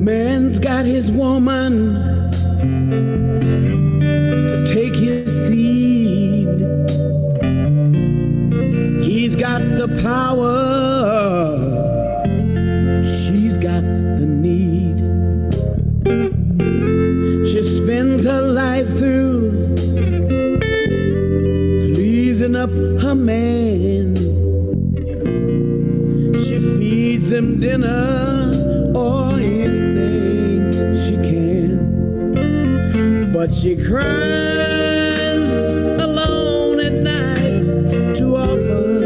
Man's got his woman to take his seed. He's got the power, she's got the need. She spends her life through pleasing up her man. She feeds him dinner or anything she can, but she cries alone at night too often.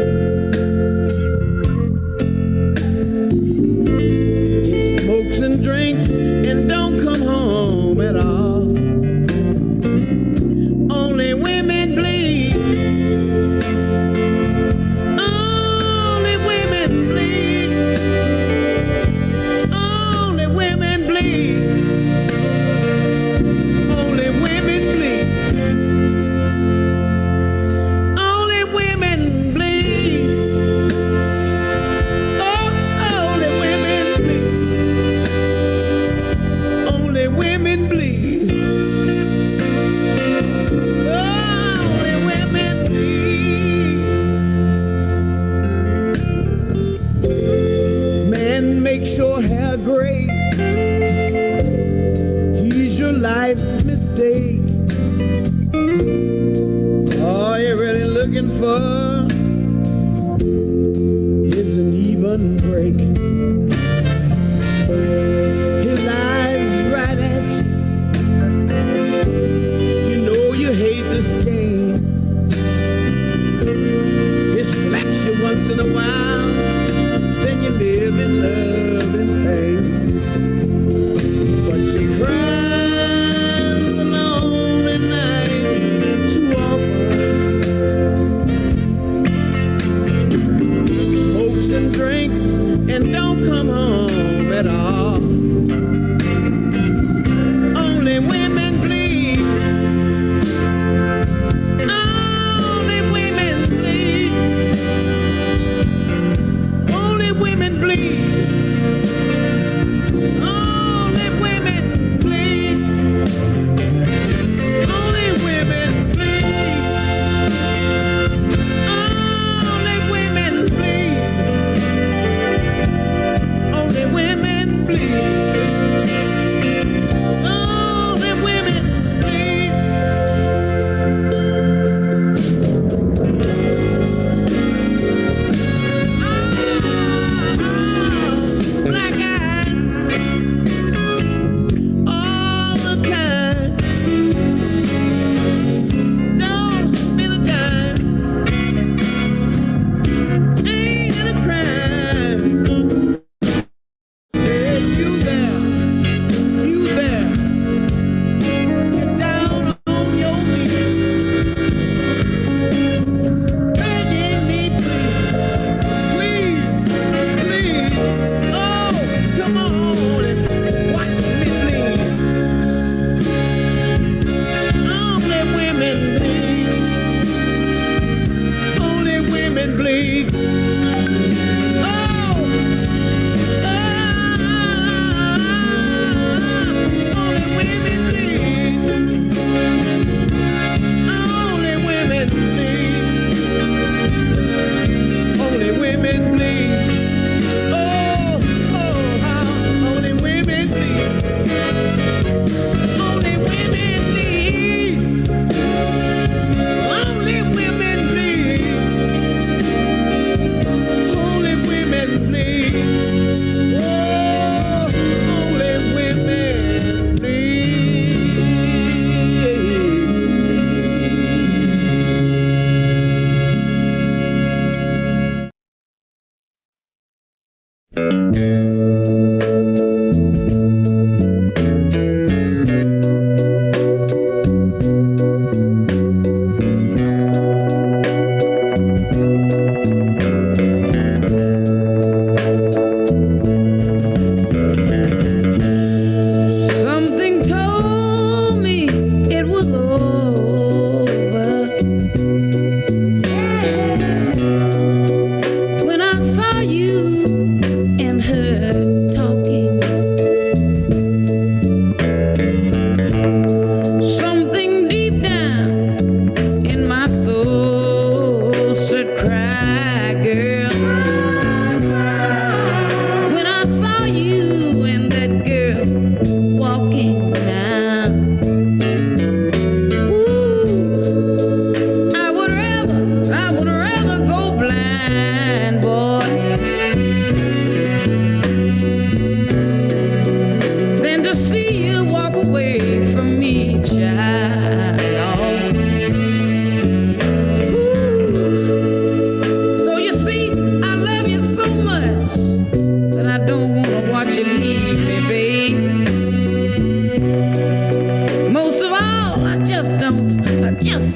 He smokes and drinks and don't come home at all. Only women bleed. Only women bleed. Only women bleed. Only women bleed. Only women bleed. Oh, only women bleed. Only women bleed. Only women bleed. Man makes your hair gray. He's your life's mistake. All you're really looking for is an even break. He lies right at you. You know you hate this game. He slaps you once in a while, then you live in love and pain. But she cries alone at night too often. Smokes and drinks and don't come home at all. Only women bleed.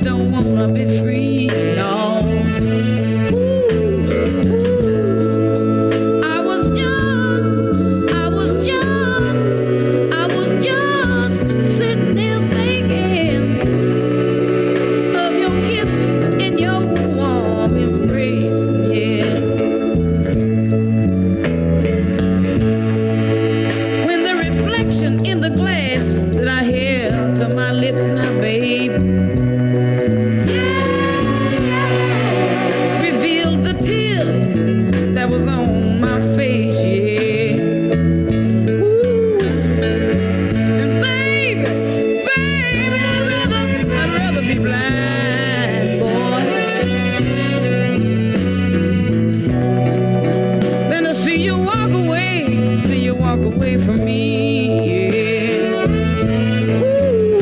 don't wanna be free, no. I was just sitting there thinking of your kiss and your warm embrace, yeah. When the reflection in the glass that I held to my lips now, babe, revealed the tears that was on my face, yeah. Ooh. And baby, I'd rather be blind, boy, than to see you walk away from me, yeah. Ooh.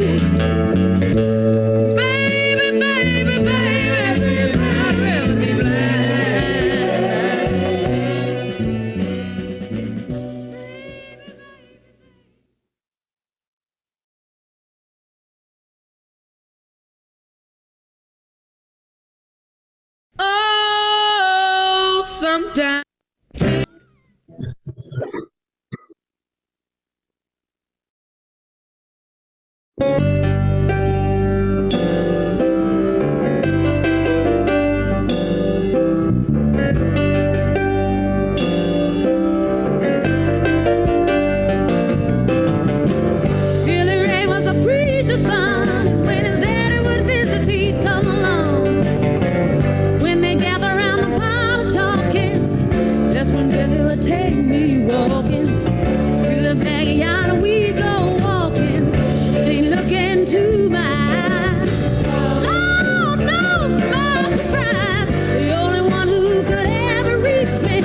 Baby, I'd rather be blind. Oh, sometimes. Billy Ray was a preacher's son. When his daddy would visit, he'd come along. When they gather around the parlor talking, that's when Billy would take me walking through the backyard, and we'd go walking, and he'd look into my eyes. Lord knows to my surprise, the only one who could ever reach me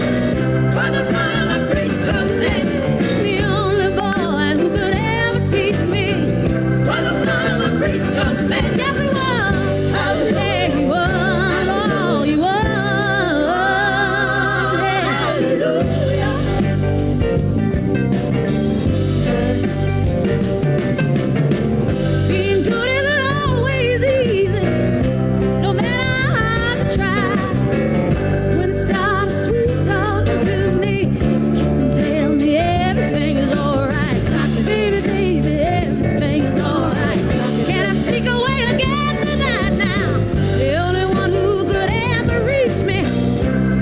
was the son of a preacher man. The only boy who could ever teach me was the son of a preacher man. Yes, he was. Yeah, he was. Oh, he was. Hallelujah. Being good isn't always easy, no matter how hard you try. When it starts sweet talking to me, kiss and tell me everything is alright. Baby, everything is alright. Can I sneak away again tonight now? The only one who could ever reach me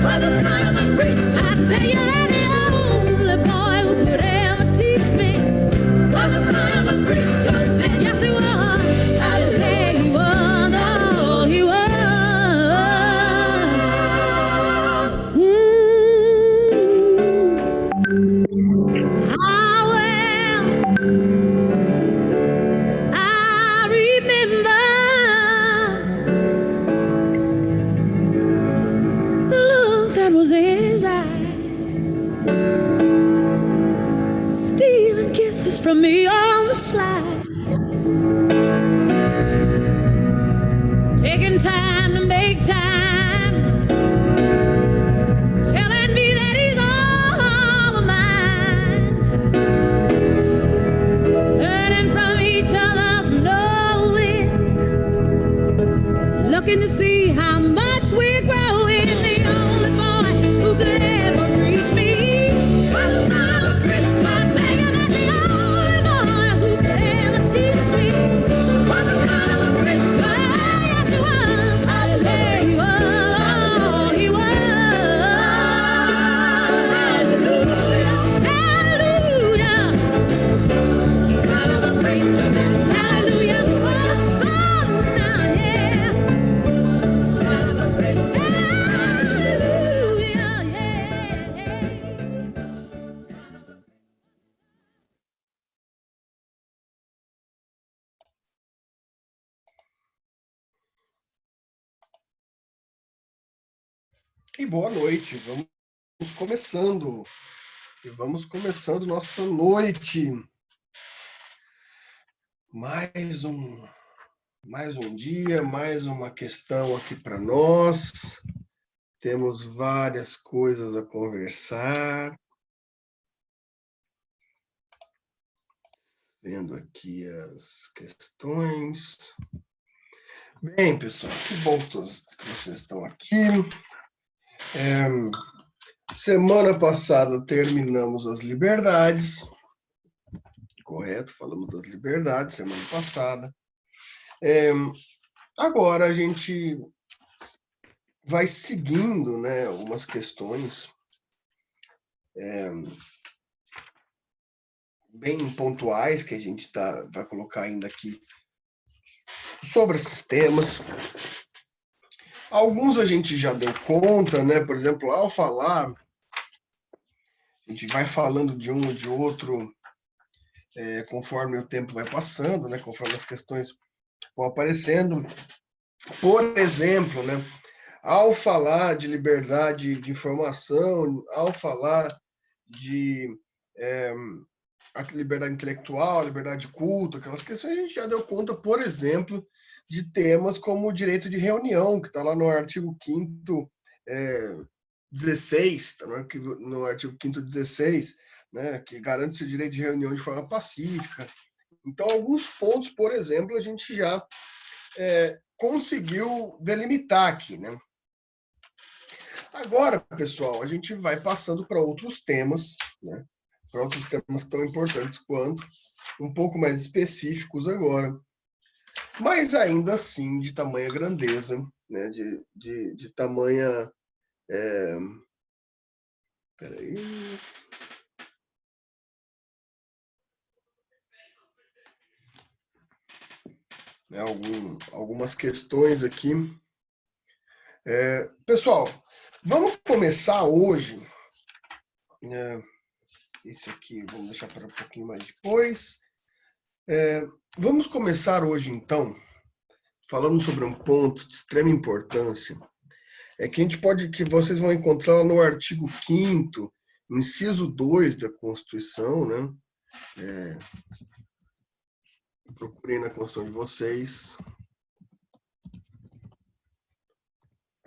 was the son of a preacher. I tell you that the only boy who could ever teach me was the son of a preacher man. Yes, he was. Yeah, he was. Oh, he was. Ah, well, I remember the look that was in his eyes, stealing kisses from me on the slide, taking time to make time, telling me that he's all of mine, learning from each other's knowing, looking to see how much we're growing. The only boy who could ever reach me was the son of a preacher man. The only boy who could ever teach me was the son of a preacher man. Yes, he was. Yeah, he was. Oh, he was. Hallelujah. Hallelujah. Son of a preacher man. Hallelujah. What a song now, yeah. Son of a preacher man. Hallelujah, yeah. E boa noite, vamos começando. E vamos começando nossa noite. Mais um dia, mais uma questão aqui para nós. Temos várias coisas a conversar. Vendo aqui as questões. Bem, pessoal, que bom que todos que vocês estão aqui. Semana passada terminamos as liberdades, correto? Falamos das liberdades semana passada. Agora a gente vai seguindo, né, umas questões bem pontuais que a gente vai colocar ainda aqui sobre esses temas. Alguns a gente já deu conta, né? Por exemplo, ao falar, a gente vai falando de um ou de outro conforme o tempo vai passando, né? Conforme as questões vão aparecendo. Por exemplo, né? Ao falar de liberdade de informação, ao falar de a liberdade intelectual, a liberdade de culto, aquelas questões, a gente já deu conta, por exemplo, de temas como o direito de reunião, que está lá no artigo 5º, 16, está no artigo 5º 16, né, que garante o direito de reunião de forma pacífica. Então, alguns pontos, por exemplo, a gente já conseguiu delimitar aqui, né? Agora, pessoal, a gente vai passando para outros temas, né? Para outros temas tão importantes quanto, um pouco mais específicos agora, mas ainda assim de tamanha grandeza, né? De tamanha... Peraí... Algumas questões aqui. Pessoal, vamos começar hoje. Esse aqui vamos deixar para um pouquinho mais depois. Vamos começar hoje, então, falando sobre um ponto de extrema importância, que vocês vão encontrar no artigo 5º, inciso 2 da Constituição, né? Procurem na Constituição de vocês.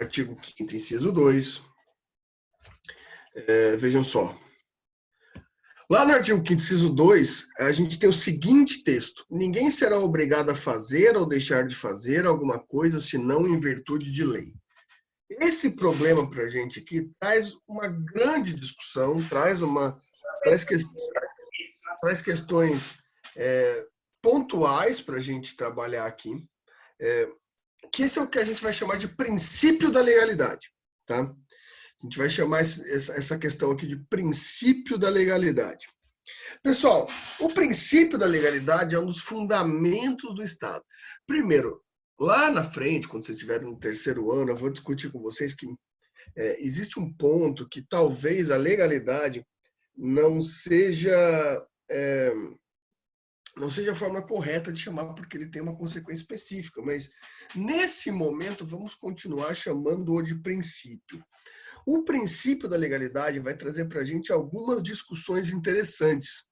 Artigo 5º, inciso 2. Vejam só. Lá no artigo 5º, inciso 2, a gente tem o seguinte texto: ninguém será obrigado a fazer ou deixar de fazer alguma coisa senão em virtude de lei. Esse problema para a gente aqui traz uma grande discussão, traz questões pontuais para a gente trabalhar aqui, que esse é o que a gente vai chamar de princípio da legalidade, tá? A gente vai chamar essa questão aqui de princípio da legalidade. Pessoal, o princípio da legalidade é um dos fundamentos do Estado. Primeiro, lá na frente, quando vocês estiverem no terceiro ano, eu vou discutir com vocês que existe um ponto que talvez a legalidade não seja a forma correta de chamar, porque ele tem uma consequência específica, mas nesse momento vamos continuar chamando-o de princípio. O princípio da legalidade vai trazer para a gente algumas discussões interessantes,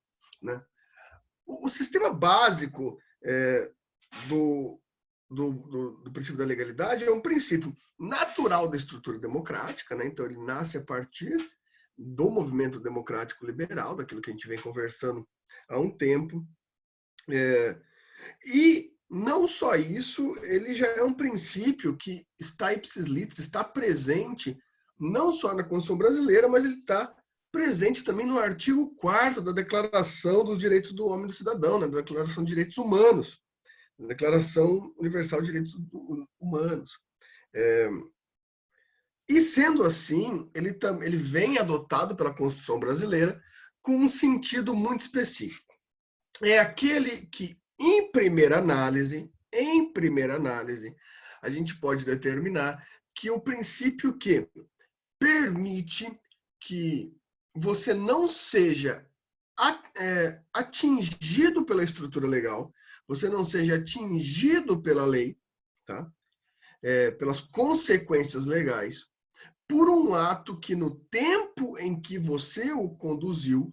né? O sistema básico do princípio da legalidade é um princípio natural da estrutura democrática, né? Então ele nasce a partir do movimento democrático liberal, daquilo que a gente vem conversando há um tempo. E não só isso, ele já é um princípio que está ipsis literis, está presente não só na Constituição brasileira, mas ele está presente também no artigo 4º da Declaração dos Direitos do Homem e do Cidadão, né? Da Declaração de Direitos Humanos, da Declaração Universal de Direitos Humanos. E sendo assim, ele vem adotado pela Constituição brasileira com um sentido muito específico. É aquele que, em primeira análise, a gente pode determinar que o princípio que permite que você não seja atingido pela estrutura legal, você não seja atingido pela lei, tá? Pelas consequências legais, por um ato que no tempo em que você o conduziu,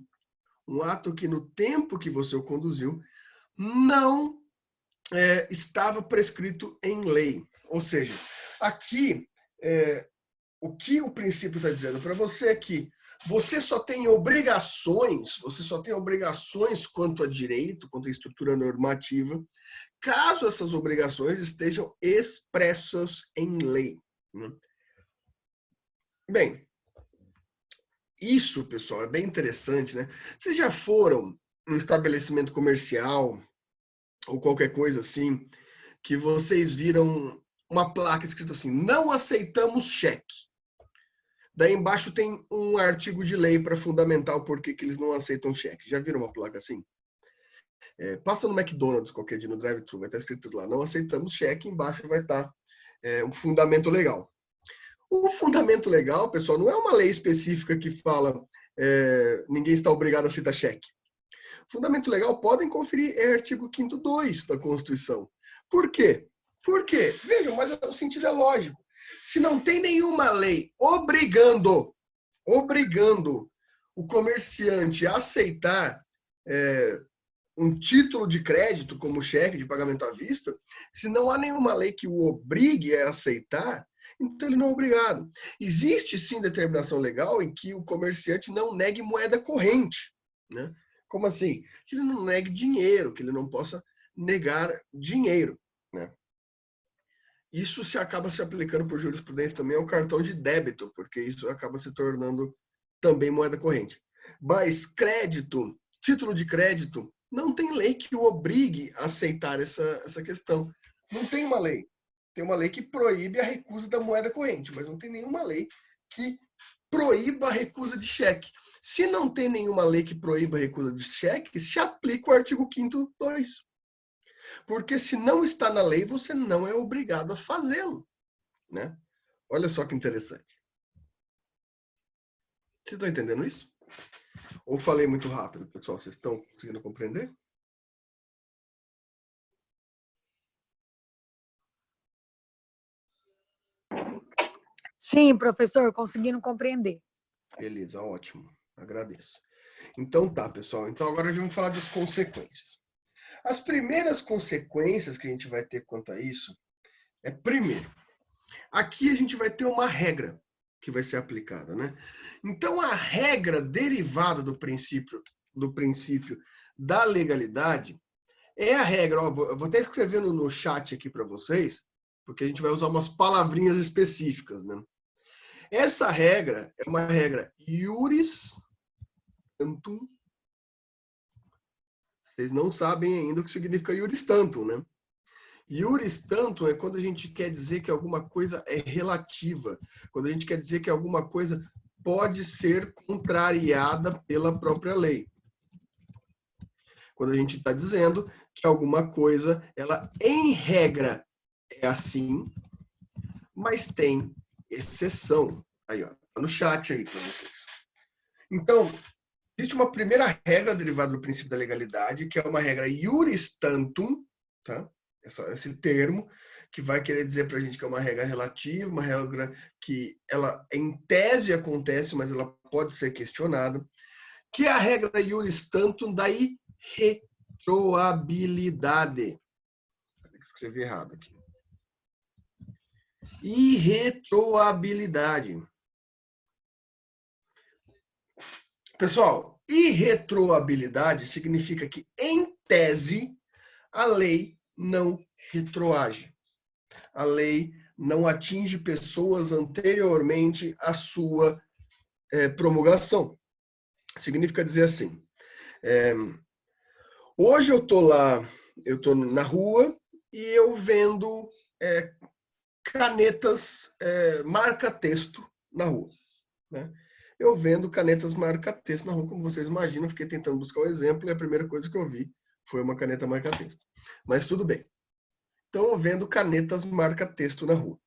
não estava prescrito em lei. Ou seja, aqui, o que o princípio está dizendo para você é que Você só tem obrigações quanto a direito, quanto à estrutura normativa, caso essas obrigações estejam expressas em lei, né? Bem, isso, pessoal, é bem interessante, né? Vocês já foram num estabelecimento comercial ou qualquer coisa assim, que vocês viram uma placa escrita assim, não aceitamos cheque. Daí embaixo tem um artigo de lei para fundamentar o porquê que eles não aceitam cheque. Já viram uma placa assim? Passa no McDonald's qualquer dia no drive-thru, vai estar escrito lá, não aceitamos cheque, embaixo vai estar um fundamento legal. O fundamento legal, pessoal, não é uma lei específica que fala ninguém está obrigado a aceitar cheque. Fundamento legal, podem conferir, é artigo 5º 2 da Constituição. Por quê? Por quê? Vejam, mas o sentido é lógico. Se não tem nenhuma lei obrigando o comerciante a aceitar um título de crédito como cheque de pagamento à vista, se não há nenhuma lei que o obrigue a aceitar, então ele não é obrigado. Existe sim determinação legal em que o comerciante não negue moeda corrente, né? Como assim? Que ele não negue dinheiro, que ele não possa negar dinheiro, né? Isso acaba se aplicando por jurisprudência também ao cartão de débito, porque isso acaba se tornando também moeda corrente. Mas crédito, título de crédito, não tem lei que o obrigue a aceitar essa questão. Não tem uma lei. Tem uma lei que proíbe a recusa da moeda corrente, mas não tem nenhuma lei que proíba a recusa de cheque. Se não tem nenhuma lei que proíba a recusa de cheque, se aplica o artigo 5º 2. Porque se não está na lei, você não é obrigado a fazê-lo, né? Olha só que interessante. Vocês estão entendendo isso? Ou falei muito rápido, pessoal? Vocês estão conseguindo compreender? Sim, professor, conseguindo compreender. Beleza, ótimo. Agradeço. Então tá, pessoal. Então agora vamos falar das consequências. As primeiras consequências que a gente vai ter quanto a isso é, primeiro, aqui a gente vai ter uma regra que vai ser aplicada, né? Então a regra derivada do princípio da legalidade é a regra, ó, vou até escrever no chat aqui para vocês, porque a gente vai usar umas palavrinhas específicas, né? Essa regra é uma regra iuris tantum. Vocês não sabem ainda o que significa iuris tantum, né? Iuris tantum é quando a gente quer dizer que alguma coisa é relativa, quando a gente quer dizer que alguma coisa pode ser contrariada pela própria lei. Quando a gente está dizendo que alguma coisa, ela em regra é assim, mas tem exceção. Aí, ó, tá no chat aí para vocês. Então, existe uma primeira regra derivada do princípio da legalidade, que é uma regra iuris tantum, tá? Esse termo, que vai querer dizer para a gente que é uma regra relativa, uma regra que ela, em tese, acontece, mas ela pode ser questionada, que é a regra iuris tantum da irretroabilidade. Escrevi errado aqui. Irretroabilidade. Pessoal, irretroabilidade significa que, em tese, a lei não retroage. A lei não atinge pessoas anteriormente à sua promulgação. Significa dizer assim, hoje eu estou na rua e eu vendo canetas marca-texto na rua, né? Eu vendo canetas marca-texto na rua, como vocês imaginam, fiquei tentando buscar um exemplo e a primeira coisa que eu vi foi uma caneta marca-texto. Mas tudo bem. Então, eu vendo canetas marca-texto na rua.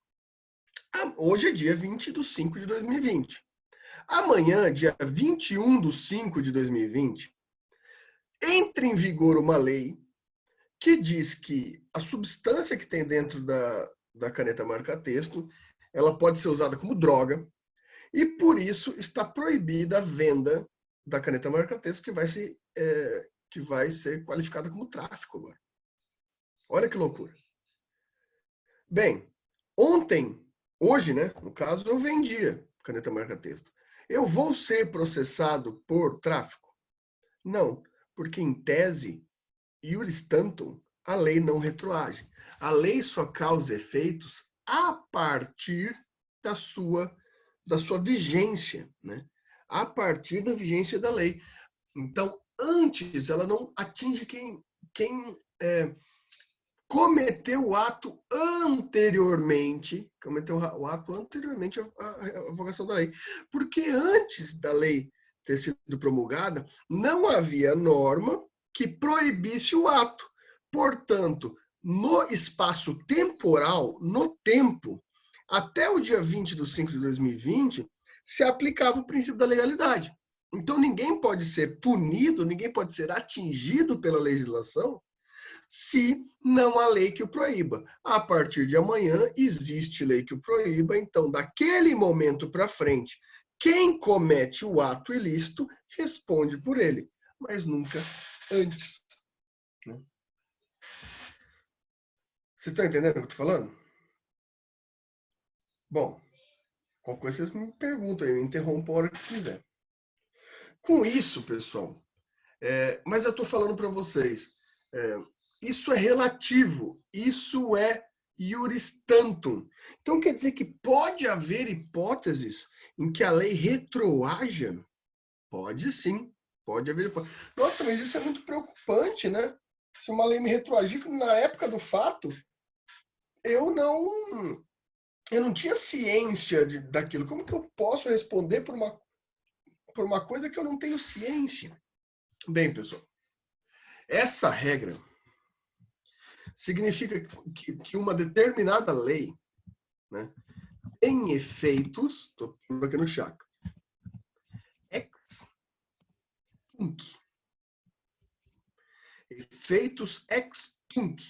Hoje é dia 20/5/2020. Amanhã, dia 21/5/2020, entra em vigor uma lei que diz que a substância que tem dentro da caneta marca-texto, ela pode ser usada como droga, e por isso está proibida a venda da caneta marca-texto, que vai ser qualificada como tráfico agora. Olha que loucura. Bem, hoje, né, no caso, eu vendia caneta marca-texto. Eu vou ser processado por tráfico? Não, porque em tese, iuris tantum, a lei não retroage. A lei só causa efeitos a partir da sua vigência, né? A partir da vigência da lei. Então, antes, ela não atinge quem cometeu o ato anteriormente, à revogação da lei. Porque antes da lei ter sido promulgada, não havia norma que proibisse o ato. Portanto, no espaço temporal, no tempo, até o dia 20 de 5 de 2020, se aplicava o princípio da legalidade. Então, ninguém pode ser punido, ninguém pode ser atingido pela legislação se não há lei que o proíba. A partir de amanhã, existe lei que o proíba, então, daquele momento para frente, quem comete o ato ilícito responde por ele, mas nunca antes. Né? Vocês estão entendendo o que eu estou falando? Bom, qualquer coisa vocês me perguntam aí, me interrompam a hora que quiser. Com isso, pessoal, mas eu estou falando para vocês, isso é relativo, isso é iuris tantum. Então quer dizer que pode haver hipóteses em que a lei retroaja? Pode sim, pode haver hipóteses. Nossa, mas isso é muito preocupante, né? Se uma lei me retroagir na época do fato, eu não tinha ciência daquilo. Como que eu posso responder por uma coisa que eu não tenho ciência? Bem, pessoal, essa regra significa que uma determinada lei, né, tem efeitos, estou aqui no chat, ex tunc. Efeitos ex tunc.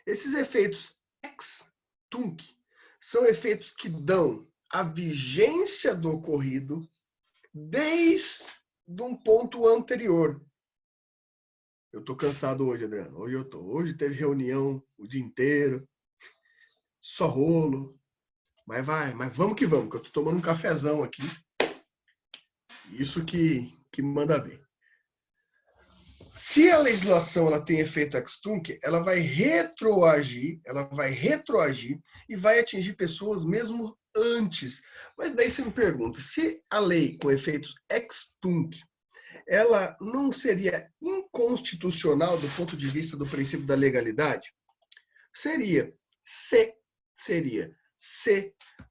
Esses efeitos ex tunc são efeitos que dão a vigência do ocorrido desde um ponto anterior. Eu tô cansado hoje, Adriano. Hoje teve reunião o dia inteiro. Só rolo. Mas vamos que eu tô tomando um cafezão aqui. Isso que manda ver. Se a legislação ela tem efeito ex tunc, ela vai retroagir e vai atingir pessoas mesmo antes. Mas daí você me pergunta, se a lei com efeitos ex tunc ela não seria inconstitucional do ponto de vista do princípio da legalidade? Seria. Se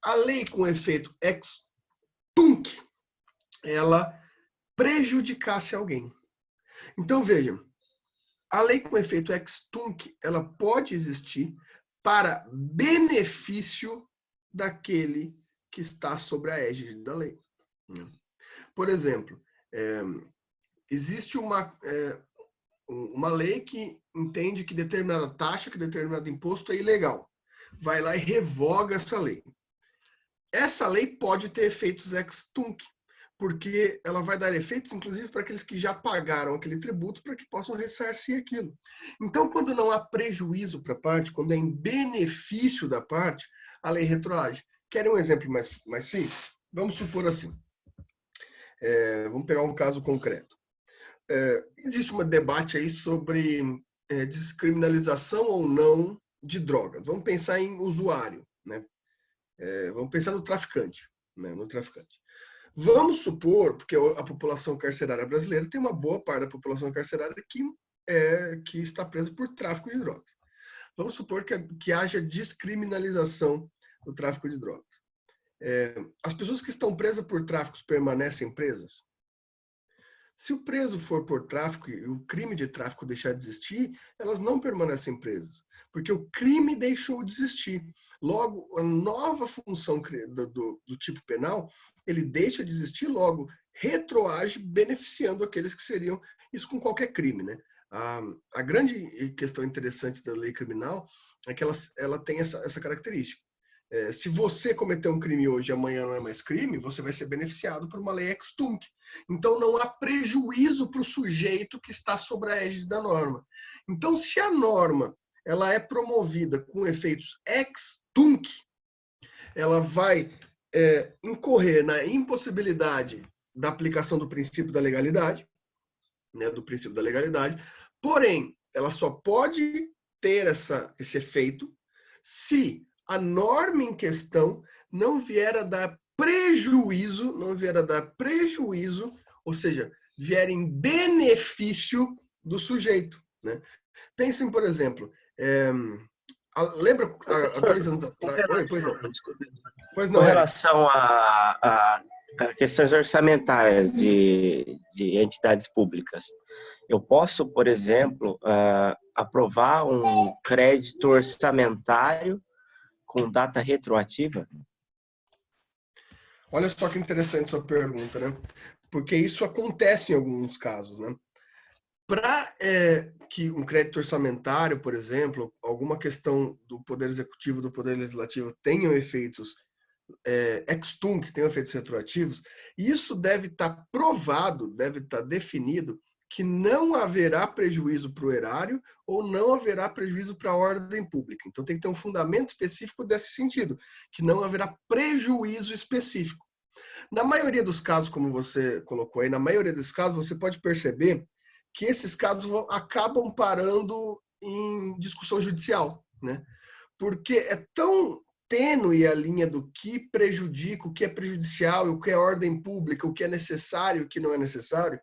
a lei com efeito ex tunc, ela prejudicasse alguém. Então, vejam, a lei com efeito ex tunc, ela pode existir para benefício daquele que está sobre a égide da lei. Por exemplo, existe uma lei que entende que determinada taxa, que determinado imposto é ilegal. Vai lá e revoga essa lei. Essa lei pode ter efeitos ex tunc, porque ela vai dar efeitos, inclusive, para aqueles que já pagaram aquele tributo, para que possam ressarcir aquilo. Então, quando não há prejuízo para a parte, quando é em benefício da parte, a lei retroage. Querem um exemplo mais simples? Vamos supor assim. Vamos pegar um caso concreto. Existe um debate aí sobre descriminalização ou não de drogas. Vamos pensar em usuário, né? Vamos pensar no traficante, né? Vamos supor, porque a população carcerária brasileira tem uma boa parte da população carcerária que está presa por tráfico de drogas. Vamos supor que haja descriminalização do tráfico de drogas. As pessoas que estão presas por tráfico permanecem presas? Se o preso for por tráfico e o crime de tráfico deixar de existir, elas não permanecem presas, porque o crime deixou de existir. Logo, a nova função do tipo penal, ele deixa de existir, logo retroage beneficiando aqueles que seriam, isso com qualquer crime, né? A grande questão interessante da lei criminal é que ela tem essa característica. Se você cometer um crime hoje e amanhã não é mais crime, você vai ser beneficiado por uma lei ex tunc. Então não há prejuízo para o sujeito que está sobre a égide da norma. Então, se a norma ela é promovida com efeitos ex tunc, ela vai incorrer na impossibilidade da aplicação do princípio da legalidade, né, porém, ela só pode ter esse efeito se a norma em questão não vier a dar prejuízo, ou seja, vier em benefício do sujeito, né? Pensem, por exemplo, lembra há 2 anos atrás... Oi, pois não. Pois não, Com Eric. relação a questões orçamentárias de entidades públicas, eu posso, por exemplo, aprovar um crédito orçamentário com data retroativa? Olha só que interessante sua pergunta, né? Porque isso acontece em alguns casos, né? Para que um crédito orçamentário, por exemplo, alguma questão do Poder Executivo, do Poder Legislativo tenham efeitos ex tunc, tenham efeitos retroativos, isso deve estar provado, deve estar definido que não haverá prejuízo para o erário ou não haverá prejuízo para a ordem pública. Então tem que ter um fundamento específico desse sentido, que não haverá prejuízo específico. Na maioria dos casos, como você colocou aí, na maioria dos casos você pode perceber que esses casos acabam parando em discussão judicial, né? Porque é tão tênue a linha do que prejudica, o que é prejudicial, o que é ordem pública, o que é necessário, o que não é necessário,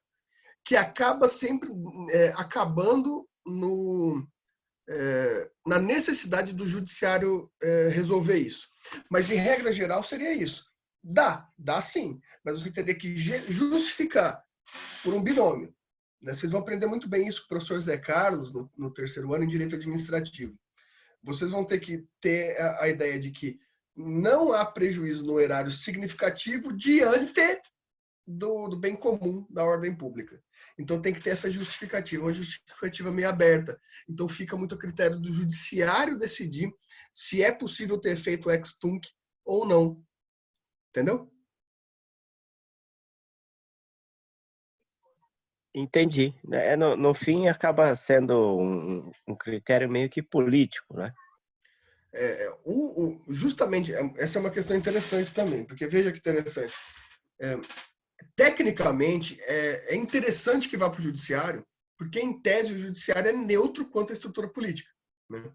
que acaba sempre acabando na necessidade do judiciário resolver isso. Mas, em regra geral, seria isso. Dá sim, mas você teria que justificar por um binômio. Vocês vão aprender muito bem isso com o professor Zé Carlos, no 3º ano em Direito Administrativo. Vocês vão ter que ter a ideia de que não há prejuízo no erário significativo diante do bem comum da ordem pública. Então tem que ter essa justificativa, uma justificativa meio aberta. Então fica muito a critério do judiciário decidir se é possível ter feito ex tunc ou não. Entendeu? Entendi. No fim, acaba sendo um critério meio que político, né? Justamente, essa é uma questão interessante também, porque veja que interessante. Tecnicamente, é interessante que vá para o judiciário, porque, em tese, o judiciário é neutro quanto à estrutura política, né?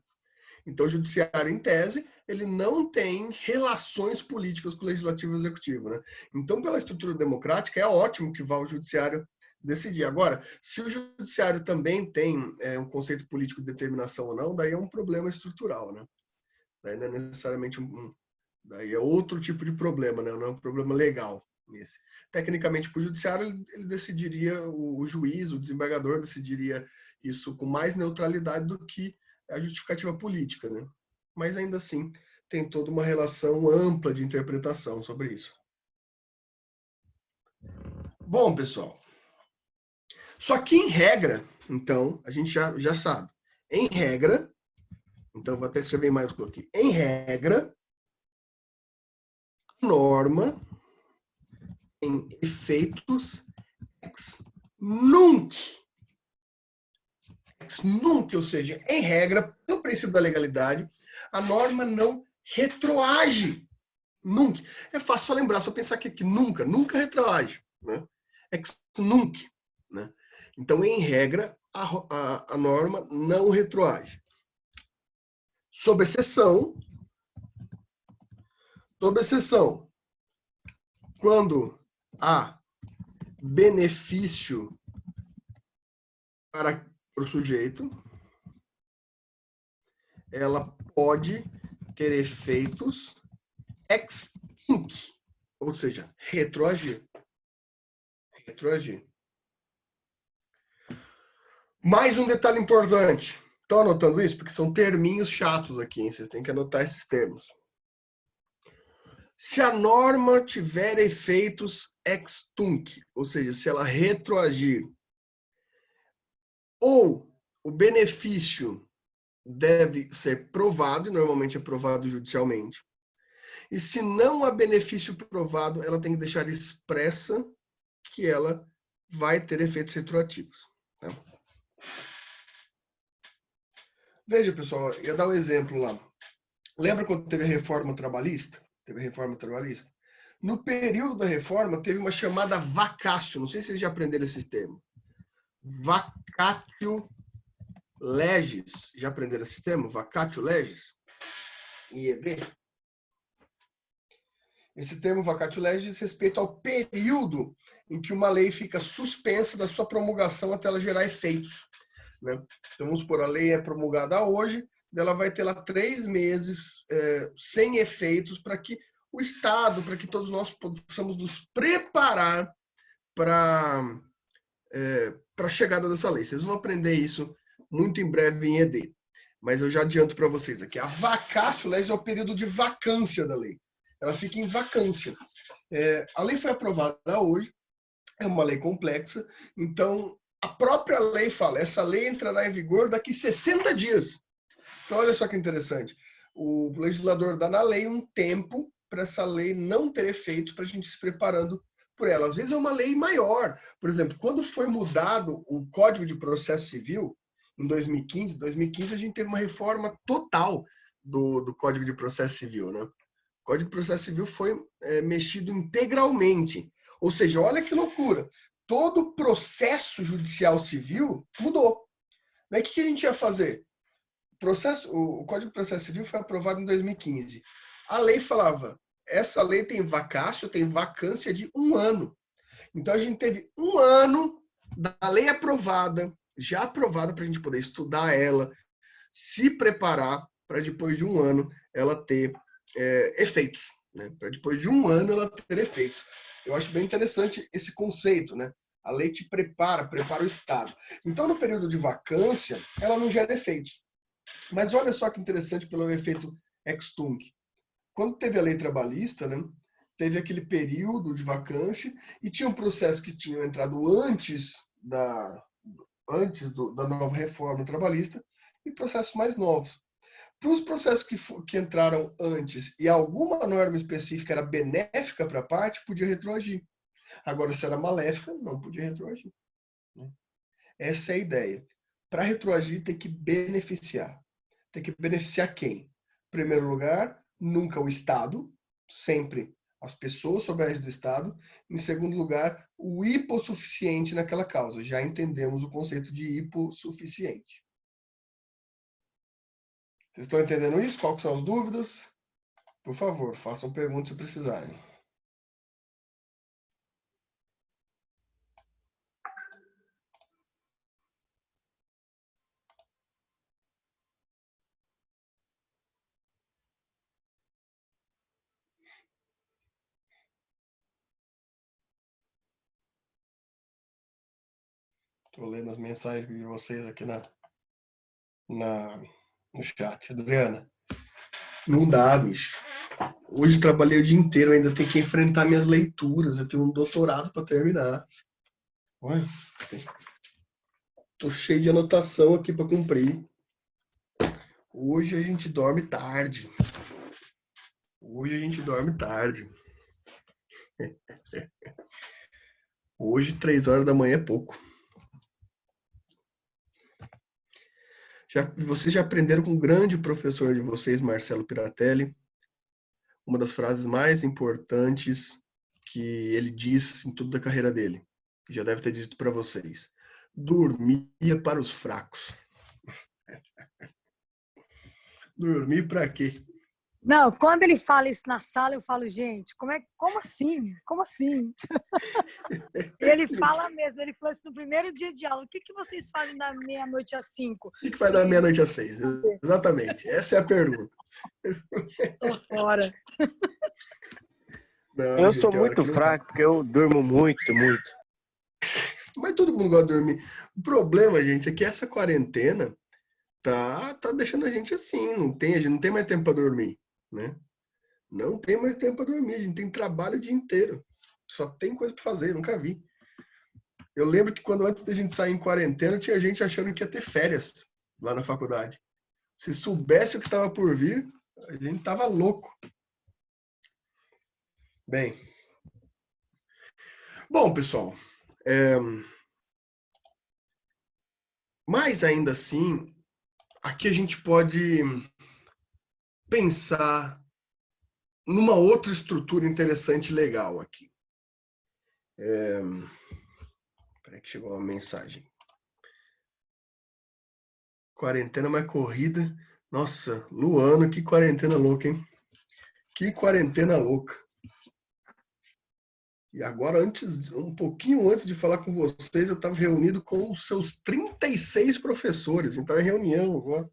Então, o judiciário, em tese, ele não tem relações políticas com o legislativo e o executivo, né? Então, pela estrutura democrática, é ótimo que vá ao judiciário decidir. Agora, se o judiciário também tem um conceito político de determinação ou não, daí é um problema estrutural, né? Daí não é necessariamente daí é outro tipo de problema, né? Não é um problema legal esse. Tecnicamente, para o judiciário, ele decidiria, o juiz, o desembargador decidiria isso com mais neutralidade do que a justificativa política, né? Mas ainda assim, tem toda uma relação ampla de interpretação sobre isso. Bom, pessoal, só que em regra, então, a gente já sabe, em regra, então vou até escrever em maiúsculo aqui, em regra, a norma tem efeitos ex nunc. Ex nunc, ou seja, em regra, pelo princípio da legalidade, a norma não retroage. Nunc. É fácil só lembrar, só pensar que nunca retroage, né? Ex nunc, né? Então, em regra, a norma não retroage. Sob exceção, quando há benefício para o sujeito, ela pode ter efeitos ex tunc, ou seja, retroagir. Mais um detalhe importante. Estão anotando isso? Porque são terminhos chatos aqui, hein? Vocês têm que anotar esses termos. Se a norma tiver efeitos ex tunc, ou seja, se ela retroagir, ou o benefício deve ser provado, e normalmente é provado judicialmente, e se não há benefício provado, ela tem que deixar expressa que ela vai ter efeitos retroativos. Tá? Veja, pessoal, eu ia dar um exemplo lá. Lembra quando teve a reforma trabalhista? No período da reforma, teve uma chamada vacatio. Não sei se vocês já aprenderam esse termo. Vacatio legis. Já aprenderam esse termo? Vacatio legis? IED? Esse termo vacatio legis diz respeito ao período em que uma lei fica suspensa da sua promulgação até ela gerar efeitos, né? Então, vamos supor, a lei é promulgada hoje, ela vai ter lá 3 meses sem efeitos para que o Estado, para que todos nós possamos nos preparar para a chegada dessa lei. Vocês vão aprender isso muito em breve em ED. Mas eu já adianto para vocês aqui. A vacatio legis é o período de vacância da lei. Ela fica em vacância. A lei foi aprovada hoje, é uma lei complexa, então a própria lei fala, essa lei entrará em vigor daqui 60 dias. Então olha só que interessante. O legislador dá na lei um tempo para essa lei não ter efeitos, para a gente se preparando por ela. Às vezes é uma lei maior. Por exemplo, quando foi mudado o Código de Processo Civil, em 2015, a gente teve uma reforma total do Código de Processo Civil, né? O Código de Processo Civil foi mexido integralmente. Ou seja, olha que loucura. Todo o processo judicial civil mudou. Daí o que a gente ia fazer? O Código de Processo Civil foi aprovado em 2015. A lei falava, essa lei tem vacácio, tem vacância de 1 ano. Então a gente teve 1 ano da lei aprovada, já aprovada para a gente poder estudar ela, se preparar para depois de 1 ano ela ter efeitos, né? Para depois de 1 ano ela ter efeitos. Eu acho bem interessante esse conceito, né? A lei te prepara o Estado. Então, no período de vacância, ela não gera efeitos. Mas olha só que interessante pelo efeito ex tunc. Quando teve a lei trabalhista, né, teve aquele período de vacância e tinha um processo que tinha entrado antes da nova reforma trabalhista e processos mais novos. Para os processos que entraram antes e alguma norma específica era benéfica para a parte, podia retroagir. Agora, se era maléfica, não podia retroagir. Essa é a ideia. Para retroagir, tem que beneficiar. Tem que beneficiar quem? Em primeiro lugar, nunca o Estado, sempre as pessoas sob a égide do Estado. Em segundo lugar, o hipossuficiente naquela causa. Já entendemos o conceito de hipossuficiente. Vocês estão entendendo isso? Quais são as dúvidas? Por favor, façam perguntas se precisarem. Estou lendo as mensagens de vocês aqui no chat. Adriana, não dá, bicho. Hoje trabalhei o dia inteiro, ainda tenho que enfrentar minhas leituras. Eu tenho um doutorado para terminar. Olha, tô cheio de anotação aqui para cumprir. Hoje a gente dorme tarde. Hoje, 3 horas da manhã é pouco. Vocês já aprenderam com o grande professor de vocês, Marcelo Piratelli, uma das frases mais importantes que ele diz em toda a carreira dele. Já deve ter dito para vocês. Dormia para os fracos. Dormir para quê? Não, quando ele fala isso na sala, eu falo, gente, como assim? Como assim? Ele fala mesmo, ele falou assim no primeiro dia de aula, o que vocês fazem da meia-noite às 5? O que faz da meia-noite às 6? Exatamente, essa é a pergunta. Tô fora. Não, Eu gente, sou tem hora muito que não fraco, porque eu durmo muito. Mas todo mundo gosta de dormir. O problema, gente, é que essa quarentena tá deixando a gente assim. A gente não tem mais tempo para dormir, né? Não tem mais tempo para dormir. A gente tem trabalho o dia inteiro. Só tem coisa para fazer, nunca vi. Eu lembro que antes da gente sair em quarentena, tinha gente achando que ia ter férias lá na faculdade. Se soubesse o que estava por vir, a gente tava louco. Bom, pessoal, mas ainda assim, aqui a gente pode pensar numa outra estrutura interessante e legal aqui. Peraí que chegou uma mensagem. Quarentena mais corrida. Nossa, Luana, que quarentena louca, hein? Que quarentena louca. E agora, um pouquinho antes de falar com vocês, eu estava reunido com os seus 36 professores. Então, é reunião agora,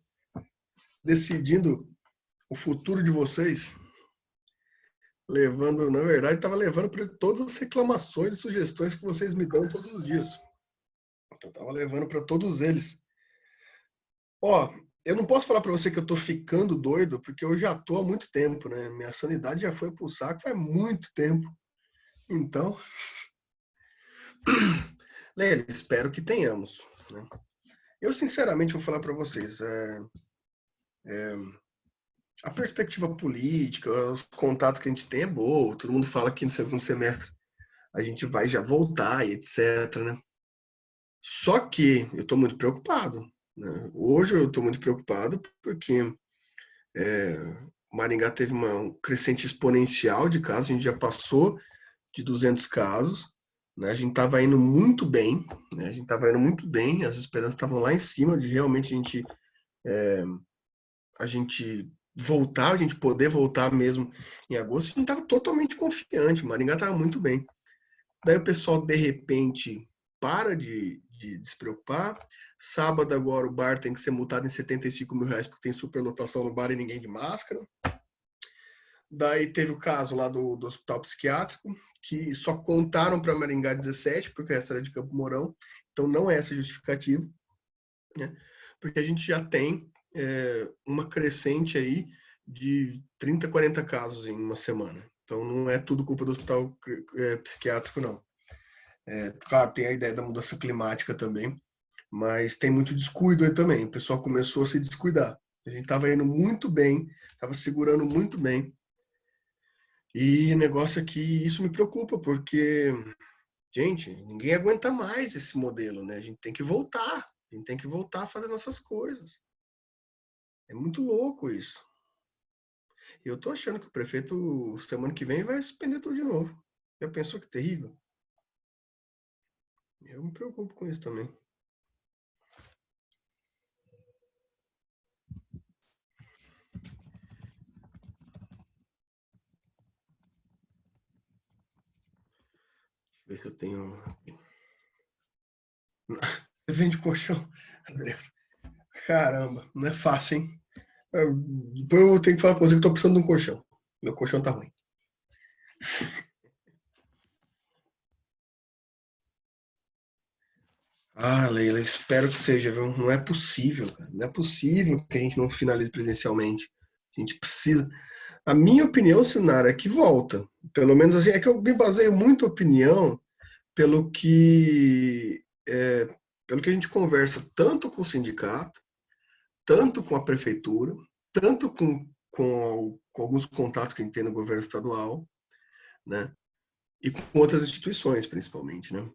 decidindo o futuro de vocês. Levando, na verdade, estava levando para todas as reclamações e sugestões que vocês me dão todos os dias. Eu estava levando para todos eles. Ó, eu não posso falar para você que eu estou ficando doido, porque eu já estou há muito tempo, né? Minha sanidade já foi pro saco faz muito tempo. Então, Leila, espero que tenhamos, né? Eu, sinceramente, vou falar para vocês, a perspectiva política, os contatos que a gente tem é boa, todo mundo fala que no segundo semestre a gente vai já voltar e etc, né? Só que eu estou muito preocupado, né? Hoje eu estou muito preocupado porque Maringá teve um crescente exponencial de casos, a gente já passou de 200 casos, né? A gente estava indo muito bem, né? As esperanças estavam lá em cima de realmente a gente voltar, a gente poder voltar mesmo em agosto. A gente estava totalmente confiante, Maringá estava muito bem. Daí o pessoal, de repente, para de se preocupar. Sábado agora o bar tem que ser multado em R$75 mil porque tem superlotação no bar e ninguém de máscara. Daí teve o caso lá do hospital psiquiátrico, que só contaram para Maringá 17, porque o resto era de Campo Mourão. Então não é essa justificativa, né? Porque a gente já tem uma crescente aí de 30, 40 casos em uma semana. Então não é tudo culpa do hospital psiquiátrico, não. Claro, tem a ideia da mudança climática também, mas tem muito descuido aí também. O pessoal começou a se descuidar. A gente estava indo muito bem, estava segurando muito bem. E o negócio aqui, isso me preocupa, porque, gente, ninguém aguenta mais esse modelo, né? A gente tem que voltar. A gente tem que voltar a fazer nossas coisas. É muito louco isso. E eu tô achando que o prefeito, semana que vem, vai suspender tudo de novo. Já pensou que terrível? Eu me preocupo com isso também. Deixa eu ver se eu tenho... Você vende colchão, Adriano? Caramba, não é fácil, hein? Depois eu tenho que falar pra você que eu tô precisando de um colchão. Meu colchão tá ruim. Ah, Leila, espero que seja, viu? Não é possível, cara. Não é possível que a gente não finalize presencialmente. A gente precisa. A minha opinião, Sinara, é que volta. Pelo menos assim, é que eu me baseio muito a opinião pelo que, pelo que a gente conversa tanto com o sindicato, tanto com a prefeitura, tanto com alguns contatos que a gente tem no governo estadual, né? E com outras instituições, principalmente, né?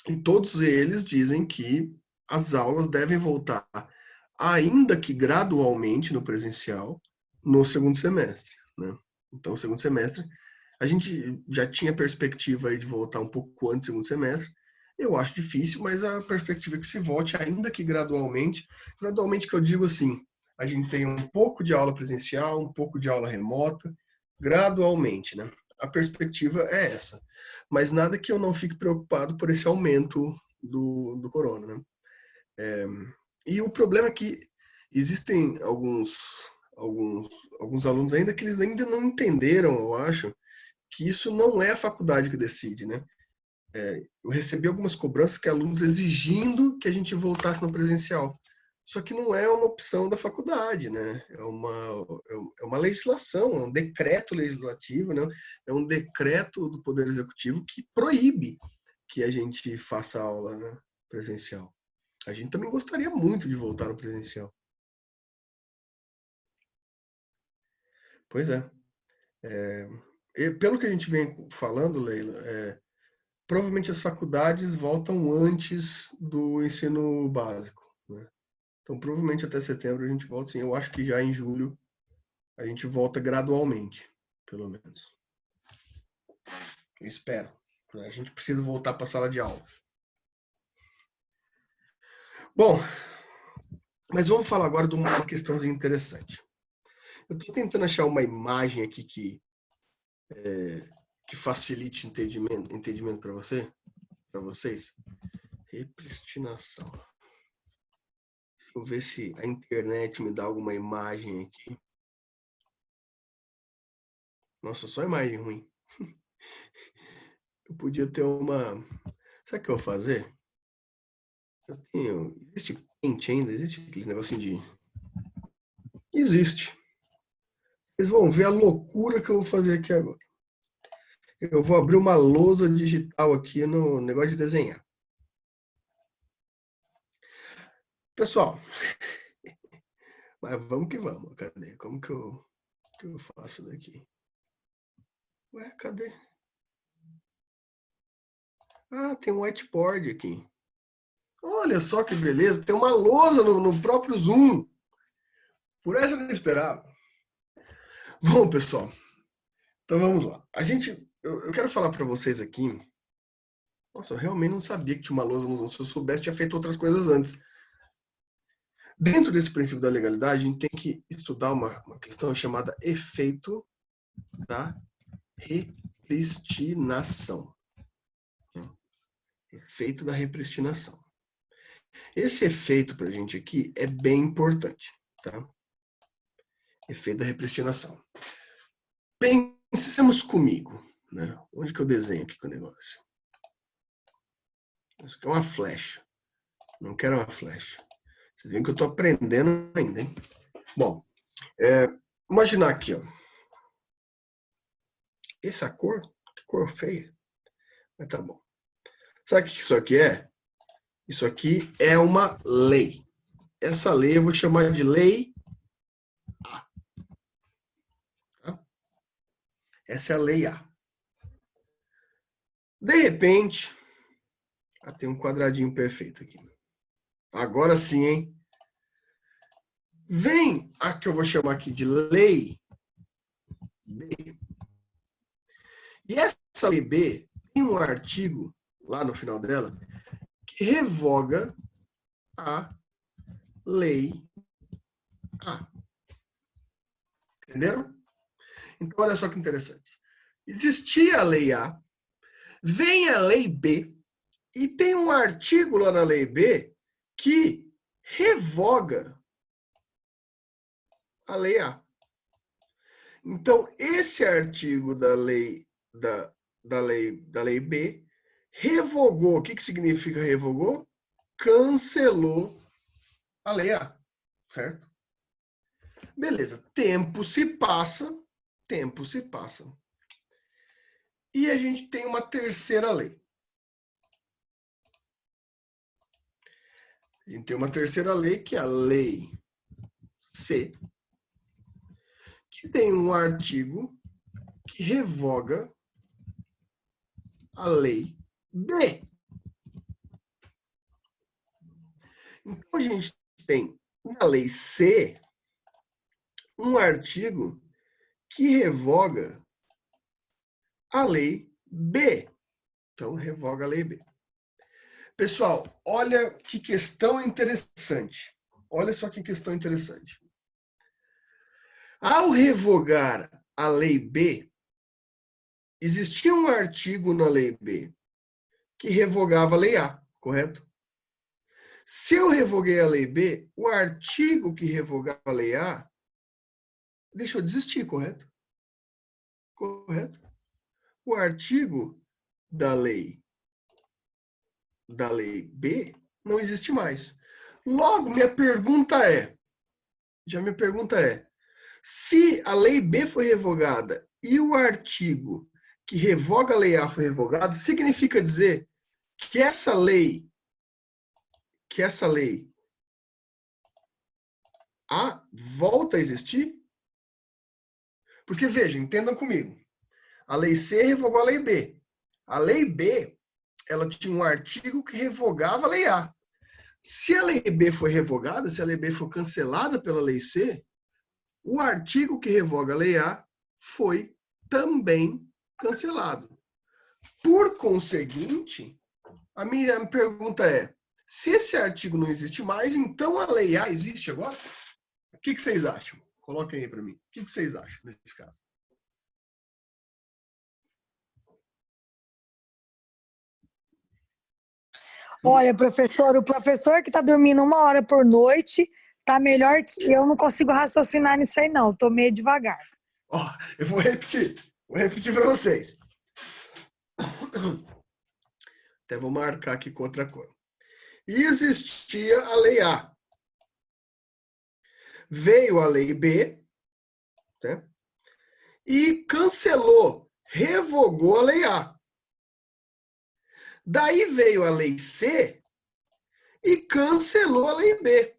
E todos eles dizem que as aulas devem voltar, ainda que gradualmente no presencial, no segundo semestre, né? Então, o segundo semestre, a gente já tinha perspectiva aí de voltar um pouco antes do segundo semestre. Eu acho difícil, mas a perspectiva é que se volte, ainda que gradualmente. Gradualmente que eu digo assim, a gente tem um pouco de aula presencial, um pouco de aula remota, gradualmente, né? A perspectiva é essa. Mas nada que eu não fique preocupado por esse aumento do corona, né? E o problema é que existem alguns alunos ainda que eles ainda não entenderam, eu acho, que isso não é a faculdade que decide, né? Eu recebi algumas cobranças que alunos exigindo que a gente voltasse no presencial. Só que não é uma opção da faculdade, né? É uma legislação, é um decreto legislativo, né? É um decreto do Poder Executivo que proíbe que a gente faça aula, né, presencial. A gente também gostaria muito de voltar no presencial. Pois é. Pelo que a gente vem falando, Leila, provavelmente as faculdades voltam antes do ensino básico, né? Então, provavelmente até setembro a gente volta, sim. Eu acho que já em julho a gente volta gradualmente. pelo menos. Eu espero. A gente precisa voltar para a sala de aula. Bom, mas vamos falar agora de uma questãozinha interessante. Eu estou tentando achar uma imagem aqui que facilite entendimento para vocês. Repristinação. Deixa eu ver se a internet me dá alguma imagem aqui. Nossa, só imagem ruim. Eu podia ter uma... Sabe o que eu vou fazer? Existe Paint ainda? Existe aquele negocinho de... Existe. Vocês vão ver a loucura que eu vou fazer aqui agora. Eu vou abrir uma lousa digital aqui no negócio de desenhar. Pessoal, mas vamos que vamos. Cadê? Como que eu faço daqui? Ué, cadê? Ah, tem um whiteboard aqui. Olha só que beleza. Tem uma lousa no próprio Zoom. Por essa eu não esperava. Bom, pessoal. Então vamos lá. Eu quero falar para vocês aqui. Nossa, eu realmente não sabia que tinha uma lousa no Zoom. Se eu soubesse, tinha feito outras coisas antes. Dentro desse princípio da legalidade, a gente tem que estudar uma questão chamada efeito da repristinação. Efeito da repristinação. Esse efeito para a gente aqui é bem importante, tá? Efeito da repristinação. Pensemos comigo, né? Onde que eu desenho aqui com o negócio? Isso aqui é uma flecha. Não quero uma flecha. Vocês veem que eu estou aprendendo ainda, hein? Bom, imaginar aqui, ó. Essa cor, que cor feia. Mas tá bom. Sabe o que isso aqui é? Isso aqui é uma lei. Essa lei eu vou chamar de lei A. Tá? Essa é a lei A. De repente, tem um quadradinho perfeito aqui. Agora sim, hein? Vem a que eu vou chamar aqui de lei B. E essa lei B tem um artigo lá no final dela que revoga a lei A. Entenderam? Então, olha só que interessante. Existia a lei A, vem a lei B, e tem um artigo lá na lei B que revoga a lei A. Então, esse artigo da lei B revogou. O que significa revogou? Cancelou a lei A, certo? Beleza. Tempo se passa. E a gente tem uma terceira lei. A gente tem uma terceira lei, que é a lei C, que tem um artigo que revoga a lei B. Então, a gente tem na lei C um artigo que revoga a lei B. Então, revoga a lei B. Pessoal, olha que questão interessante. Olha só que questão interessante. Ao revogar a lei B, existia um artigo na lei B que revogava a lei A, correto? Se eu revoguei a lei B, o artigo que revogava a lei A deixou de existir, correto? Correto? O artigo da lei B não existe mais. Logo, minha pergunta é, se a lei B foi revogada e o artigo que revoga a lei A foi revogado, significa dizer que essa lei A volta a existir? Porque, veja, entendam comigo. A lei C revogou a lei B. A lei B, ela tinha um artigo que revogava a lei A. Se a lei B foi revogada, se a lei B foi cancelada pela lei C, o artigo que revoga a lei A foi também cancelado. Por conseguinte, a minha pergunta é, se esse artigo não existe mais, então a Lei A existe agora? O que vocês acham? Coloquem aí para mim. O que vocês acham nesse caso? Olha, professor, o professor que está dormindo 1 hora por noite está melhor que eu. Não consigo raciocinar nisso aí, não. Estou meio devagar. Ó, eu vou repetir. Vou repetir para vocês. Até vou marcar aqui com outra cor. Existia a Lei A. Veio a Lei B, né? E cancelou, revogou a Lei A. Daí veio a Lei C e cancelou a Lei B.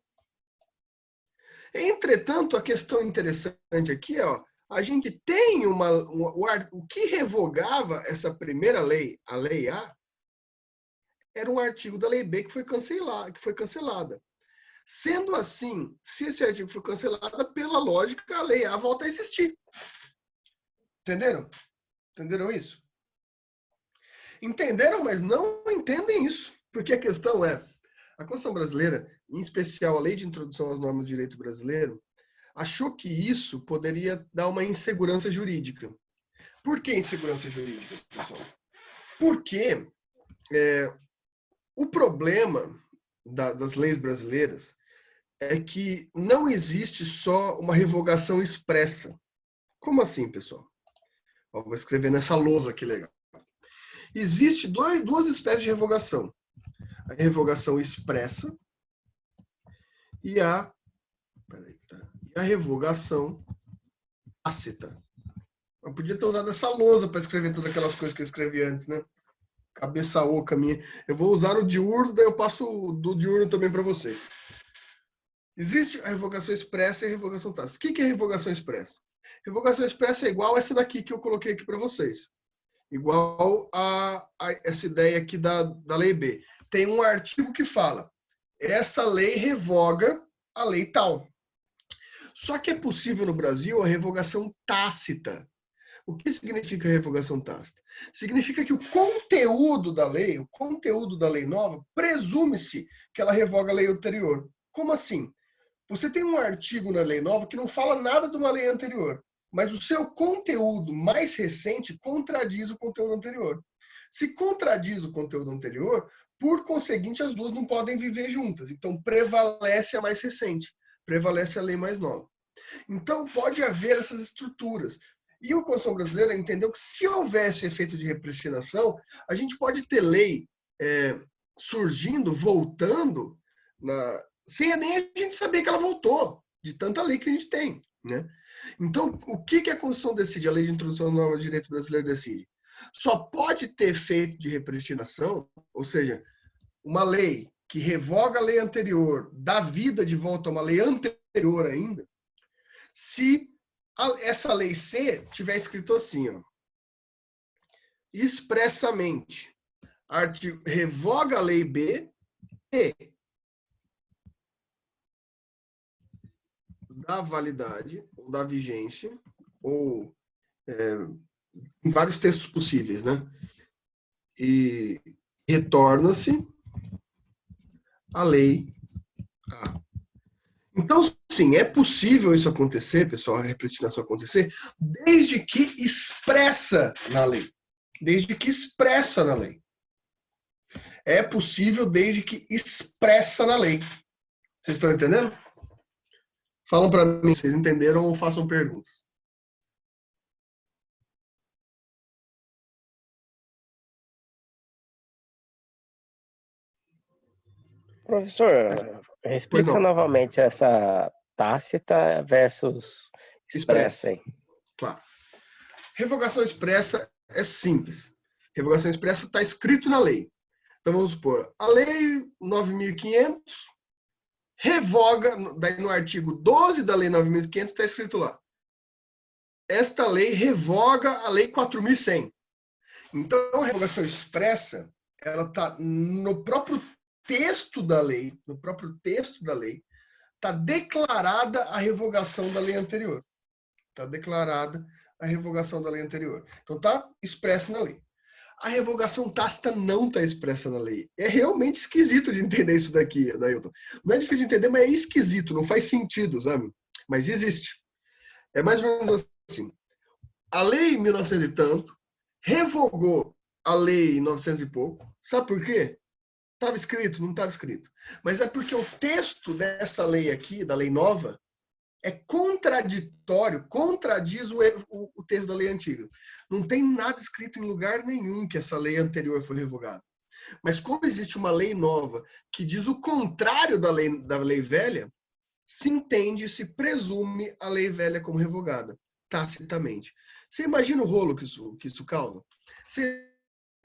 Entretanto, a questão interessante aqui, ó, a gente tem o que revogava essa primeira lei, a Lei A, era um artigo da Lei B que foi cancelada. Sendo assim, se esse artigo for cancelado, pela lógica, a Lei A volta a existir. Entenderam? Entenderam isso? Entenderam, mas não entendem isso. Porque a questão é, a Constituição brasileira, em especial a Lei de Introdução às Normas do Direito Brasileiro, achou que isso poderia dar uma insegurança jurídica. Por que insegurança jurídica, pessoal? Porque o problema das leis brasileiras é que não existe só uma revogação expressa. Como assim, pessoal? Ó, vou escrever nessa lousa aqui, legal. Existe duas espécies de revogação. A revogação expressa e a revogação tácita. Eu podia ter usado essa lousa para escrever todas aquelas coisas que eu escrevi antes, né? Cabeça oca minha. Eu vou usar o diurno, daí eu passo do diurno também para vocês. Existe a revogação expressa e a revogação tácita. O que é revogação expressa? Revogação expressa é igual a essa daqui que eu coloquei aqui para vocês. Igual a essa ideia aqui da Lei B. Tem um artigo que fala, essa lei revoga a lei tal. Só que é possível no Brasil a revogação tácita. O que significa revogação tácita? Significa que o conteúdo da lei nova, presume-se que ela revoga a lei anterior. Como assim? Você tem um artigo na lei nova que não fala nada de uma lei anterior, mas o seu conteúdo mais recente contradiz o conteúdo anterior. Se contradiz o conteúdo anterior, por conseguinte, as duas não podem viver juntas. Então, prevalece a mais recente, prevalece a lei mais nova. Então, pode haver essas estruturas. E a Constituição brasileira entendeu que se houvesse efeito de repristinação, a gente pode ter lei surgindo, voltando, sem nem a gente saber que ela voltou, de tanta lei que a gente tem, né? Então, o que a Constituição decide? A Lei de Introdução à Norma do Direito Brasileiro decide. Só pode ter efeito de repristinação, ou seja, uma lei que revoga a lei anterior, dá vida de volta a uma lei anterior ainda, se essa lei C tiver escrito assim, ó, expressamente, artigo, revoga a lei B e dá validade, ou dá vigência, ou em vários textos possíveis, né? E retorna-se a lei A. Então, sim, é possível isso acontecer, pessoal, a repristinação acontecer, desde que expressa na lei. Desde que expressa na lei. É possível desde que expressa na lei. Vocês estão entendendo? Falam para mim se vocês entenderam ou façam perguntas. Professor, explica novamente essa tácita versus expressa aí. Claro. Revogação expressa é simples. Revogação expressa está escrito na lei. Então vamos supor, a lei 9.500 revoga, daí no artigo 12 da lei 9.500 está escrito lá. Esta lei revoga a lei 4.100. Então a revogação expressa, ela está no próprio texto da lei, está declarada a revogação da lei anterior. Está declarada a revogação da lei anterior. Então está expresso na lei. A revogação tácita não está expressa na lei. É realmente esquisito de entender isso daqui, Adailton. Não é difícil de entender, mas é esquisito, não faz sentido, sabe? Mas existe. É mais ou menos assim. A lei em 1900 e tanto revogou a lei em 900 e pouco. Sabe por quê? Estava escrito? Não estava escrito. Mas é porque o texto dessa lei aqui, da lei nova, é contraditório, contradiz o texto da lei antiga. Não tem nada escrito em lugar nenhum que essa lei anterior foi revogada. Mas como existe uma lei nova que diz o contrário da lei velha, se entende, se presume a lei velha como revogada, tacitamente. Você imagina o rolo que isso causa? Vocês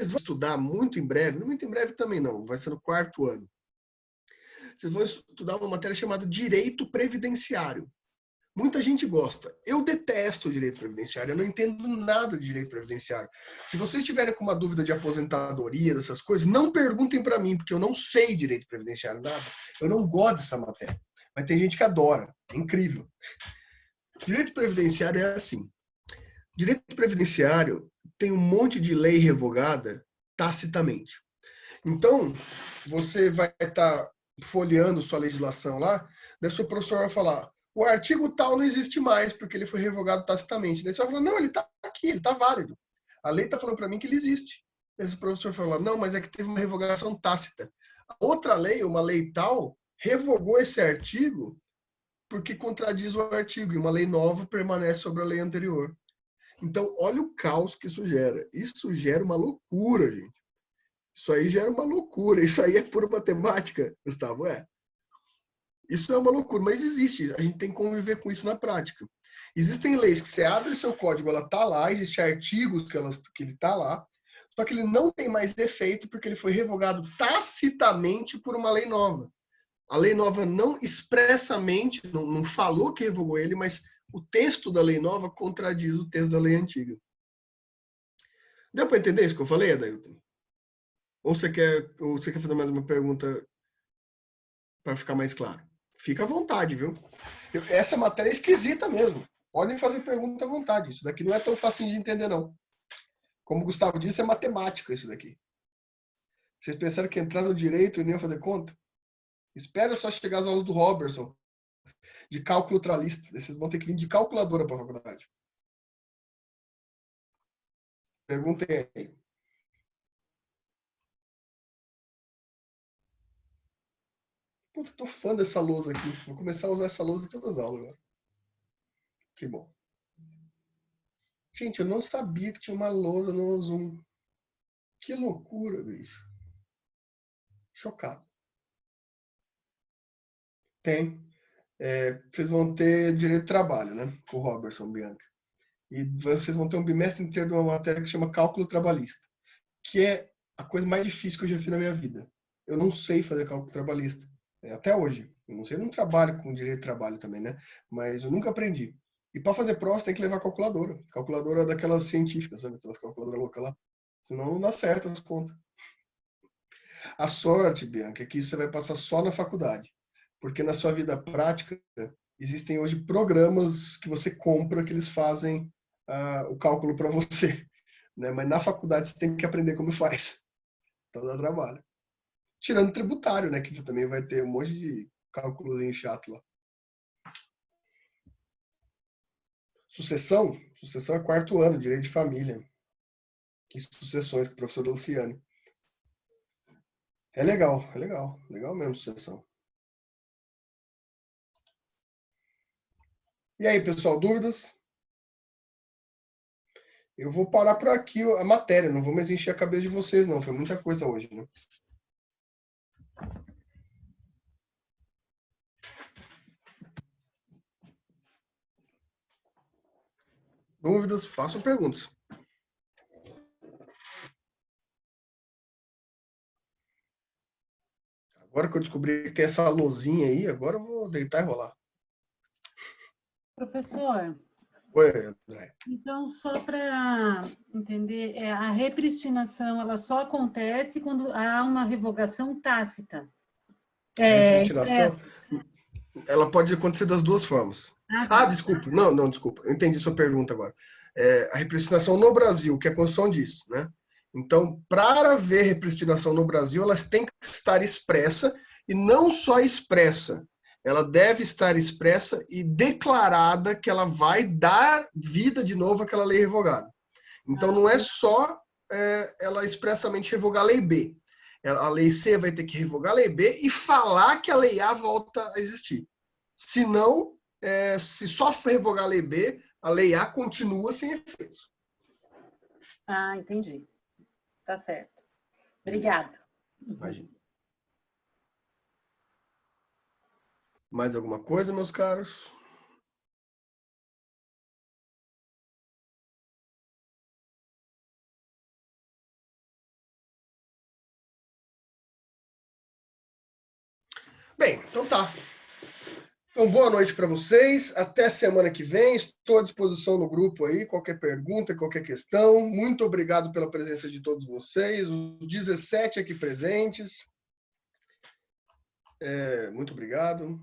vão estudar muito em breve também não, vai ser no 4º ano. Vocês vão estudar uma matéria chamada Direito Previdenciário. Muita gente gosta. Eu detesto o direito previdenciário, eu não entendo nada de direito previdenciário. Se vocês tiverem com uma dúvida de aposentadoria, dessas coisas, não perguntem para mim, porque eu não sei direito previdenciário, nada. Eu não gosto dessa matéria. Mas tem gente que adora, é incrível. Direito previdenciário é assim. Direito previdenciário tem um monte de lei revogada tacitamente. Então, você vai estar folheando sua legislação lá, daí seu professor vai falar: o artigo tal não existe mais, porque ele foi revogado tacitamente. Daí você vai falar: não, ele está aqui, ele está válido. A lei está falando para mim que ele existe. Esse professor fala: não, mas é que teve uma revogação tácita. A outra lei, uma lei tal, revogou esse artigo porque contradiz o artigo, e uma lei nova permanece sobre a lei anterior. Então, olha o caos que isso gera. Isso gera uma loucura, gente. Isso aí gera uma loucura. Isso aí é pura matemática, Gustavo, é. Isso é uma loucura, mas existe. A gente tem que conviver com isso na prática. Existem leis que você abre seu código, ela está lá, existem artigos que ele está lá, só que ele não tem mais efeito porque ele foi revogado tacitamente por uma lei nova. A lei nova não expressamente, não falou que revogou ele, mas o texto da lei nova contradiz o texto da lei antiga. Deu para entender isso que eu falei, Adailton? Ou você quer fazer mais uma pergunta para ficar mais claro? Fica à vontade, viu? Essa matéria é esquisita mesmo. Podem fazer pergunta à vontade. Isso daqui não é tão fácil de entender, não. Como o Gustavo disse, é matemática isso daqui. Vocês pensaram que entrar no direito e não ia fazer conta? Espera só chegar às aulas do Robertson, de cálculo tralista. Vocês vão ter que vir de calculadora para a faculdade. Perguntem aí. Puta, tô fã dessa lousa aqui. Vou começar a usar essa lousa em todas as aulas agora. Que bom. Gente, eu não sabia que tinha uma lousa no Zoom. Que loucura, bicho. Chocado. Tem. Vocês vão ter direito de trabalho, né? Com o Robertson Bianca. E vocês vão ter um bimestre inteiro de uma matéria que chama cálculo trabalhista, que é a coisa mais difícil que eu já fiz na minha vida. Eu não sei fazer cálculo trabalhista. Até hoje. Eu não sei, eu não trabalho com direito de trabalho também, né? Mas eu nunca aprendi. E para fazer prova, você tem que levar calculadora. Calculadora daquelas científicas, sabe? Aquelas calculadoras loucas lá. Senão não dá certo as contas. A sorte, Bianca, é que isso você vai passar só na faculdade. Porque na sua vida prática, existem hoje programas que você compra que eles fazem o cálculo para você. Né? Mas na faculdade você tem que aprender como faz. Então dá trabalho. Tirando tributário, né? Que também vai ter um monte de cálculozinho chato lá. Sucessão? Sucessão é 4º ano, direito de família. E sucessões, com o professor Luciane. É legal. Legal mesmo, sucessão. E aí, pessoal, dúvidas? Eu vou parar por aqui a matéria, não vou mais encher a cabeça de vocês, não. Foi muita coisa hoje, né? Dúvidas? Façam perguntas. Agora que eu descobri que tem essa luzinha aí, agora eu vou deitar e rolar. Professor, Oi, André. então só para entender, a repristinação ela só acontece quando há uma revogação tácita. Repristinação, ela pode acontecer das duas formas. Desculpa. Não, desculpa. Eu entendi sua pergunta agora. a repristinação no Brasil, que a Constituição diz, né? Então, para haver repristinação no Brasil, elas têm que estar expressa, e não só expressa, ela deve estar expressa e declarada que ela vai dar vida de novo àquela lei revogada. Então, não é só ela expressamente revogar a lei B. A lei C vai ter que revogar a lei B e falar que a lei A volta a existir. Se não, se só revogar a lei B, a lei A continua sem efeitos. Ah, entendi. Tá certo. Obrigada. Imagina. Mais alguma coisa, meus caros? Bem, então tá. Então, boa noite para vocês. Até semana que vem. Estou à disposição no grupo aí. Qualquer pergunta, qualquer questão. Muito obrigado pela presença de todos vocês. Os 17 aqui presentes. Muito obrigado.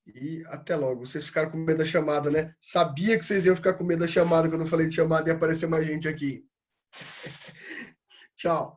E até logo. Vocês ficaram com medo da chamada, né? Sabia que vocês iam ficar com medo da chamada quando eu falei de chamada e aparecer mais gente aqui. Tchau.